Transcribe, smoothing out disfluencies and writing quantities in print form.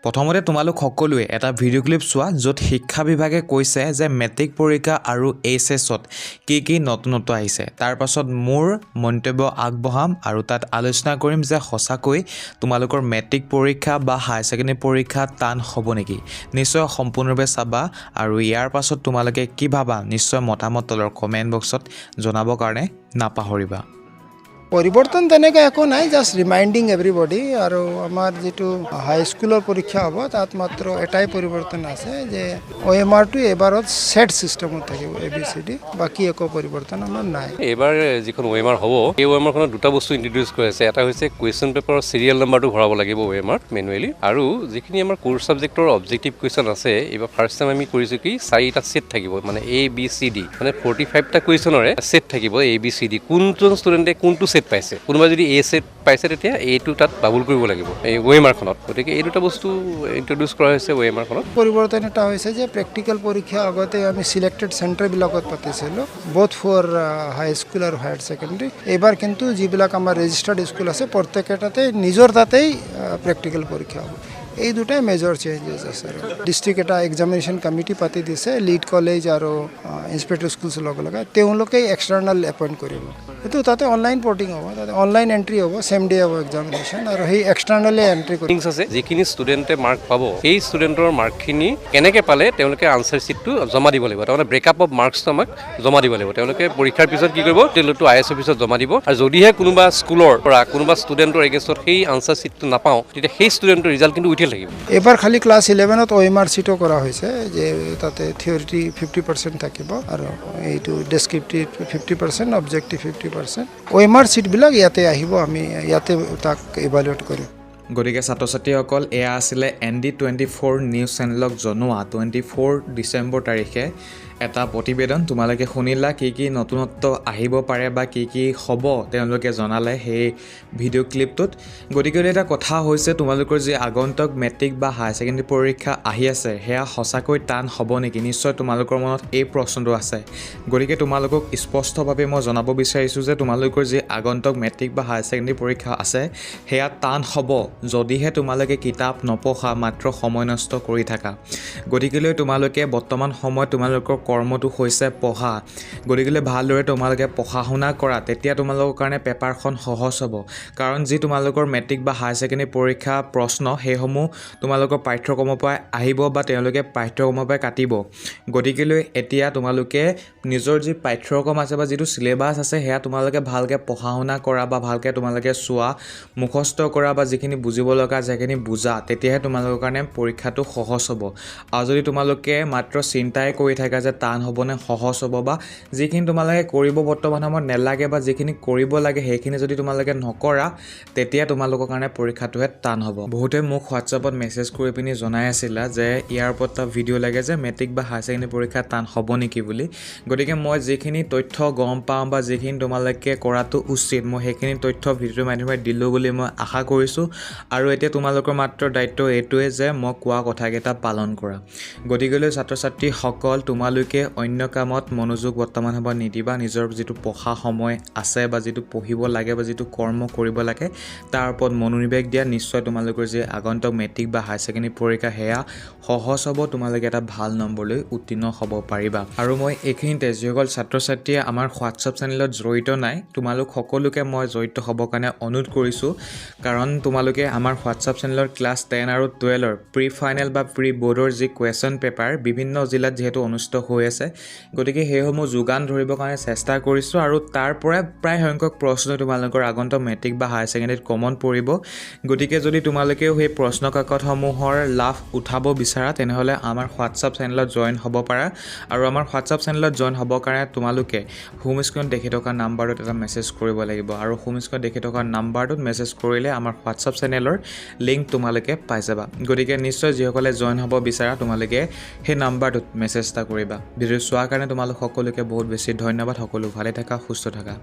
প্ৰথমতে তোমালোক সকলোৱে এটা ভিডিঅ' ক্লিপ চোৱা য'ত শিক্ষা বিভাগে কৈছে যে মেট্ৰিক পৰীক্ষা আৰু এইচএছত কি নতুনত্ব আহিছে। তাৰ পাছত মোৰ মন্তব্য আগবঢ়াম আৰু তাত আলোচনা কৰিম যে সঁচাকৈ তোমালোকৰ মেট্ৰিক পৰীক্ষা বা হায়াৰ ছেকেণ্ডেৰী পৰীক্ষা টান হ'ব নেকি। নিশ্চয় সম্পূৰ্ণৰূপে চাবা আৰু ইয়াৰ পাছত তোমালোকে কি ভাবা নিশ্চয় মতামত তলৰ কমেণ্ট বক্সত জনাবৰ কাৰণে নাপাহৰিবা। পৰিৱৰ্তন তেনেকৈ একো নাই, জাষ্ট ৰিমাইণ্ডিং এভৰিবডি। আৰু আমাৰ যিটো হাইস্কুলৰ পৰীক্ষা হ'ব তাত মাত্ৰ এটাই পৰিৱৰ্তন আছে যে OMRটো এবাৰত ছেট ছিষ্টেমত থাকিব ABCD, বাকী একো পৰিৱৰ্তন আমাৰ নাই। এইবাৰ যিখন OMR হ'ব এই OMRখনত দুটা বস্তু ইণ্ট্ৰডিউচ কৰি আছে। এটা হৈছে কুৱেশ্যন পেপাৰৰ চিৰিয়েল নাম্বাৰটো ভৰাব লাগিব OMR মেনুৱেলি, আৰু যিখিনি আমাৰ কোৰ ছাবজেক্টৰ অবজেক্টিভ কুৱেশ্যন আছে এইবাৰ ফাৰ্ষ্ট টাইম আমি কৰিছোঁ কি 4টা ছেট থাকিব, মানে ABCD, মানে 45টা কুৱেশ্যনৰে ছেট থাকিব ABCD। কোনজন ষ্টুডেণ্টে কোনটো ছেট পাইছে, কোনোবা যদি A ছেট পাইছে তেতিয়া এইটো তাত বাবুল কৰিব লাগিব এই OMRখনত। গতিকে এই দুটা বস্তু ইণ্ট্ৰডিউচ কৰা হৈছে OMRখনত। পৰিৱৰ্তন এটা হৈছে যে প্ৰেক্টিকেল পৰীক্ষা আগতে আমি চিলেক্টেড চেণ্টাৰবিলাকত পাতিছিলোঁ, বোথ ফৰ হাইস্কুল আৰু হায়াৰ ছেকেণ্ডেৰী। এইবাৰ কিন্তু যিবিলাক আমাৰ ৰেজিষ্টাৰ্ড স্কুল আছে প্ৰত্যেকটাতে নিজৰ তাতেই প্ৰেক্টিকেল পৰীক্ষা হ'ব। এই দুটাই মেজৰ চেঞ্জেছ আছে। ডিষ্ট্ৰিক্ট এটা এক্সামিনেশ্যন কমিটি পাতি দিছে, লিড কলেজ আৰু ইনস্পেক্টৰ স্কুলছৰ লগে লগে তেওঁলোকেই এক্সটাৰ্নেল এপইণ্ট কৰিব। সেইটো তাতে অনলাইন পৰ্টিং হ'ব, তাতে অনলাইন এণ্ট্ৰি হ'ব, ছেম ডে হ'ব এক্সামিনেশ্যন, আৰু সেই এক্সটাৰ্নেলে এণ্ট্ৰি কৰিব। আছে যিখিনি ষ্টুডেণ্টে মাৰ্ক পাব সেই ষ্টুডেণ্টৰ মাৰ্কখিনি কেনেকৈ পালে তেওঁলোকে আনচাৰ শ্বীটটো জমা দিব লাগিব। তাৰমানে ব্ৰেকআপ অফ মাৰ্কছটো আমাক জমা দিব লাগিব। তেওঁলোকে পৰীক্ষাৰ পিছত কি কৰিব, তেওঁলোকটো IS অফিচত জমা দিব, আৰু যদিহে কোনোবা স্কুলৰ পৰা কোনোবা ষ্টুডেণ্টৰ এগেইনষ্টত সেই আনচাৰ শ্বীটটো নাপাওঁ তেতিয়া সেই ষ্টুডেণ্টৰ ৰিজাল্ট কিন্তু উঠি থাকিব। এইবাৰ খালি ক্লাছ 11ত OMR শ্বীটো কৰা হৈছে যে তাতে থিয়ৰী 50% থাকিব আৰু এইটো ডেছক্ৰিপটিভ 50%, অবজেক্টিভ 50%। OMR শ্বীটবিলাক ইয়াতে আহিব, আমি ইয়াতে তাক ইভালুৱেট কৰিম। গতিকে ছাত্ৰ ছাত্ৰীসকল, এয়া আছিলে ND24 নিউজ চেনেলক জনোৱা 24 ডিচেম্বৰ তাৰিখে এটা প্ৰতিবেদন। তোমালোকে শুনিলা কি নতুনত্ব আহিব পাৰে বা কি হ'ব তেওঁলোকে জনালে সেই ভিডিঅ' ক্লিপটোত। গতিকে এটা কথা হৈছে তোমালোকৰ যি আগন্তুক মেট্ৰিক বা হায়াৰ ছেকেণ্ডেৰী পৰীক্ষা আহি আছে সেয়া সঁচাকৈ টান হ'ব নেকি। নিশ্চয় তোমালোকৰ মনত এই প্ৰশ্নটো আছে। গতিকে তোমালোকক স্পষ্টভাৱে মই জনাব বিচাৰিছোঁ যে তোমালোকৰ যি আগন্তুক মেট্ৰিক বা হায়াৰ ছেকেণ্ডেৰী পৰীক্ষা আছে সেয়া টান হ'ব যদিহে তোমালোকে কিতাপ নপঢ়া, মাত্ৰ সময় নষ্ট কৰি থাকা। গতিকেলৈ তোমালোকে বৰ্তমান সময়ত তোমালোকৰ কৰ্মটো হৈছে পঢ়া। গতিকে ভালদৰে তোমালোকে পঢ়া শুনা কৰা, তেতিয়া তোমালোকৰ কাৰণে পেপাৰখন সহজ হ'ব। কাৰণ যি তোমালোকৰ মেট্ৰিক বা হায়াৰ ছেকেণ্ডেৰী পৰীক্ষা প্ৰশ্ন সেইসমূহ তোমালোকৰ পাঠ্যক্ৰমৰ পৰা আহিব বা তেওঁলোকে পাঠ্যক্ৰমৰ পৰা কাটিব। গতিকেলৈ এতিয়া তোমালোকে নিজৰ যি পাঠ্যক্ৰম আছে বা যিটো চিলেবাছ আছে সেয়া তোমালোকে ভালকৈ পঢ়া শুনা কৰা বা ভালকৈ তোমালোকে চোৱা, মুখস্থ কৰা বা যিখিনি বুজিব লগা সেইখিনি বুজা, তেতিয়াহে তোমালোকৰ কাৰণে পৰীক্ষাটো সহজ হ'ব। আৰু যদি তোমালোকে মাত্ৰ চিন্তাই কৰি থাকা যে টান হ'ব নে সহজ হ'ব, বা যিখিনি তোমালোকে কৰিব বৰ্তমান সময়ত নেলাগে বা যিখিনি কৰিব লাগে সেইখিনি যদি তোমালোকে নকৰা, তেতিয়া তোমালোকৰ কাৰণে পৰীক্ষাটোহে টান হ'ব। বহুতে মোক হোৱাটছআপত মেছেজ কৰি পিনি জনাই আছিলা যে ইয়াৰ ওপৰত এটা ভিডিঅ' লাগে যে মেট্ৰিক বা হায়াৰ ছেকেণ্ডেৰী পৰীক্ষা টান হ'ব নেকি বুলি। গতিকে মই যিখিনি তথ্য গম পাওঁ বা যিখিনি তোমালোকে কৰাটো উচিত মই সেইখিনি তথ্য ভিডিঅ'ৰ মাধ্যমেৰে দিলোঁ বুলি মই আশা কৰিছোঁ। আৰু এতিয়া তোমালোকৰ মাত্ৰ দায়িত্ব এইটোৱে যে মই কোৱা কথাকেইটা পালন কৰা। গতিকেলৈ ছাত্ৰ ছাত্ৰীসকল, তোমালোকে অন্য কামত মনোযোগ বৰ্তমান সময়ত নিদিবা। নিজৰ যিটো পঢ়া সময় আছে বা যিটো পঢ়িব লাগে বা যিটো কৰ্ম কৰিব লাগে তাৰ ওপৰত মনোনিৱেশ দিয়া। নিশ্চয় তোমালোকৰ যে আগন্তুক মেট্ৰিক বা হায়াৰ ছেকেণ্ডেৰী পৰীক্ষা সেয়া সহজ হ'ব, তোমালোকে এটা ভাল নম্বৰ লৈ উত্তীৰ্ণ হ'ব পাৰিবা। আৰু মই এইখিনিতে যিসকল ছাত্ৰ ছাত্ৰীয়ে আমাৰ হোৱাটছআপ চেনেলত জড়িত নাই, তোমালোক সকলোকে মই জড়িত হ'বৰ কাৰণে অনুৰোধ কৰিছোঁ। কাৰণ তোমালোকে আমাৰ হোৱাটছআপ চেনেলৰ ক্লাছ 10 আৰু 12ৰ প্ৰি ফাইনেল বা প্ৰি বৰ্ডৰ যি কুৱেশ্যন পেপাৰ বিভিন্ন জিলাত যিহেতু অনুষ্ঠিত হৈ আছে, গতিকে সেইসমূহ যোগান ধৰিবৰ কাৰণে চেষ্টা কৰিছোঁ। আৰু তাৰ পৰাই প্ৰায় সংখ্যক প্ৰশ্ন তোমালোকৰ আগন্তুক মেট্ৰিক বা হায়াৰ ছেকেণ্ডেৰীত কমন পৰিব। গতিকে যদি তোমালোকেও সেই প্ৰশ্ন কাকতসমূহৰ লাভ উঠাব বিচাৰা তেনেহ'লে আমাৰ হোৱাটছআপ চেনেলত জইন হ'ব পাৰা। আৰু আমাৰ হোৱাটছআপ চেনেলত জইন হ'বৰ কাৰণে তোমালোকে হোম স্ক্ৰীণত দেখি থকা নাম্বাৰটোত এটা মেছেজ কৰিব লাগিব। আৰু হোম স্ক্ৰীণত দেখি থকা নাম্বাৰটোত মেছেজ কৰিলে আমাৰ হোৱাটছআপ চেনেলৰ লিংক তোমালোকে পাই যাবা। গতিকে নিশ্চয় যিসকলে জইন হ'ব বিচাৰা তোমালোকে সেই নাম্বাৰটোত মেছেজ এটা কৰিবা। ভিডিঅ' চোৱাৰ কাৰণে তোমালোক সকলোকে বহুত বেছি ধন্যবাদ। সকলো ভালে থাকা, সুস্থ থাকা।